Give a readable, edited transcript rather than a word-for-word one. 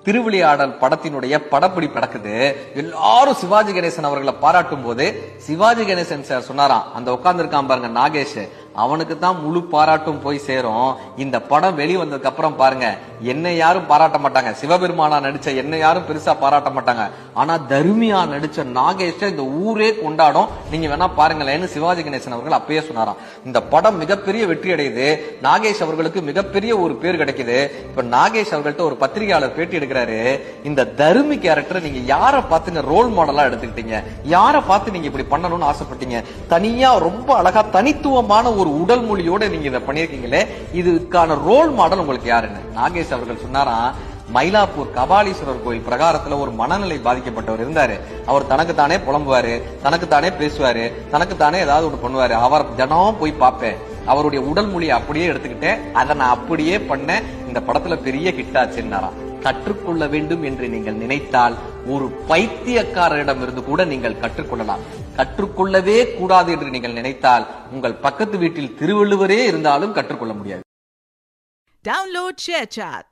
திருவிளையாடல் படத்தினுடைய படப்பிடி நடக்குது. எல்லாரும் சிவாஜி கணேசன் அவர்களை பாராட்டும் போது சிவாஜி கணேசன் சார் சொன்னாராம், அந்த உட்கார்ந்து இருக்கான் பாருங்க நாகேஷ், அவனுக்கு தான் முழு பாராட்டும் போய் சேரும். இந்த படம் வெளிவந்ததுக்கு அப்புறம் பாருங்க, என்னை யாரும் பாராட்ட மாட்டாங்க, சிவபெருமானா நடிச்ச என்னை யாரும் பெருசா பாராட்ட மாட்டாங்க, ஆனா தர்மியா நடிச்ச நாகேஷ இந்த ஊரே கொண்டாடும், நீங்க வேணா பாருங்களேன்னு சிவாஜி கணேசன் அவர்கள் அப்பயே சொன்னாராம். இந்த படம் மிகப்பெரிய வெற்றி அடையுது. நாகேஷ் அவர்களுக்கு மிகப்பெரிய ஒரு பேர் கிடைக்குது. இப்ப நாகேஷ் அவர்கள்ட்ட ஒரு பத்திரிகையாளர் பேட்டி எடுக்கிறாரு, இந்த தர்மி கேரக்டர் நீங்க யாரை பார்த்துங்க ரோல் மாடலா எடுத்துக்கிட்டீங்க, யாரை பார்த்து நீங்க இப்படி பண்ணணும்னு ஆசைப்பட்டீங்க, தனியா ரொம்ப அழகா தனித்துவமான ஒரு உடல் மொழியோட நீங்க இதை பண்ணிருக்கீங்களே, இதுக்கான ரோல் மாடல் உங்களுக்கு யாருன்னு நாகேஷ் அவர்கள் சொன்னாராம். மயிலாப்பூர் கபாலீஸ்வரர் கோயில் பிரகாரத்துல ஒரு மனநிலை பாதிக்கப்பட்டவர் இருந்தாரு. அவர் தனக்கு தானே புலம்புவாரு, தனக்கு தானே பேசுவாரு, தனக்கு தானே ஏதாவது ஒண்ணு பண்ணுவாரு. அவர் தினம் போய் பார்ப்பேன், அவருடைய உடல் மொழியை அப்படியே எடுத்துக்கிட்டேன், அதை நான் அப்படியே பண்ணேன், இந்த படத்துல பெரிய ஹிட் ஆச்சுன்னாராம். கற்றுக்கொள்ள வேண்டும் என்று நீங்கள் நினைத்தால் ஒரு பைத்தியக்காரரிடம் இருந்து கூட நீங்கள் கற்றுக்கொள்ளலாம். கற்றுக்கொள்ளவே கூடாது என்று நீங்கள் நினைத்தால் உங்கள் பக்கத்து வீட்டில் திருவள்ளுவரே இருந்தாலும் கற்றுக்கொள்ள முடியாது. Download ShareChat.